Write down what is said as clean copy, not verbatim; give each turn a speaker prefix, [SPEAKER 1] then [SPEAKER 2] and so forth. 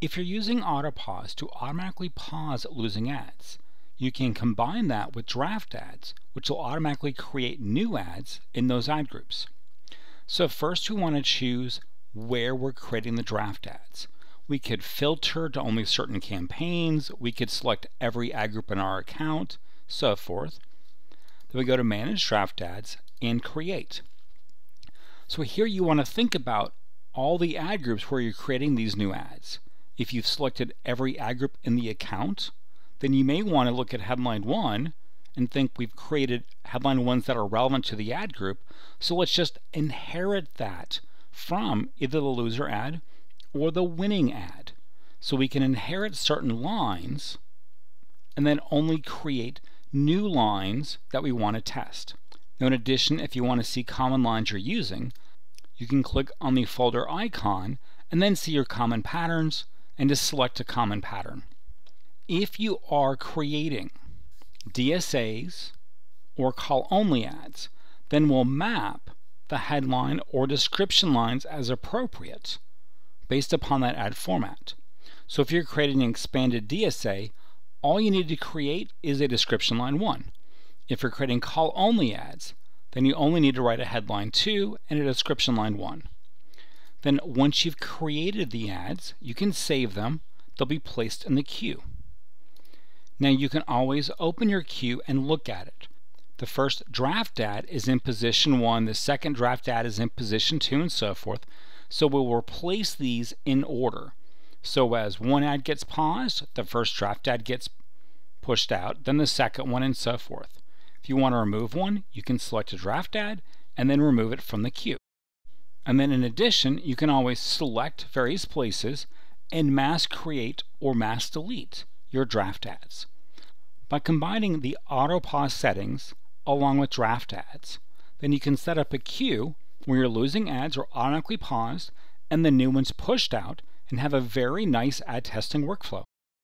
[SPEAKER 1] If you're using AutoPause to automatically pause losing ads, you can combine that with draft ads, which will automatically create new ads in those ad groups. So first we want to choose where we're creating the draft ads. We could filter to only certain campaigns, we could select every ad group in our account, so forth. Then we go to Manage Draft Ads and Create. So here you want to think about all the ad groups where you're creating these new ads. If you've selected every ad group in the account, then you may want to look at headline 1 and think we've created headline ones that are relevant to the ad group, so let's just inherit that from either the loser ad or the winning ad. So we can inherit certain lines and then only create new lines that we want to test. Now in addition, if you want to see common lines you're using, you can click on the folder icon and then see your common patterns and just select a common pattern. If you are creating DSAs or call-only ads, then we'll map the headline or description lines as appropriate based upon that ad format. So if you're creating an expanded DSA, all you need to create is a description line 1. If you're creating call-only ads, then you only need to write a headline 2 and a description line 1. Then once you've created the ads, you can save them. They'll be placed in the queue. Now you can always open your queue and look at it. The first draft ad is in position 1, the second draft ad is in position 2, and so forth. So we'll replace these in order. So as one ad gets paused, the first draft ad gets pushed out, then the second one, and so forth. If you want to remove one, you can select a draft ad and then remove it from the queue. And then in addition, you can always select various places and mass create or mass delete your draft ads. By combining the AutoPause settings along with draft ads, then you can set up a queue where your losing ads are automatically paused and the new ones pushed out and have a very nice ad testing workflow.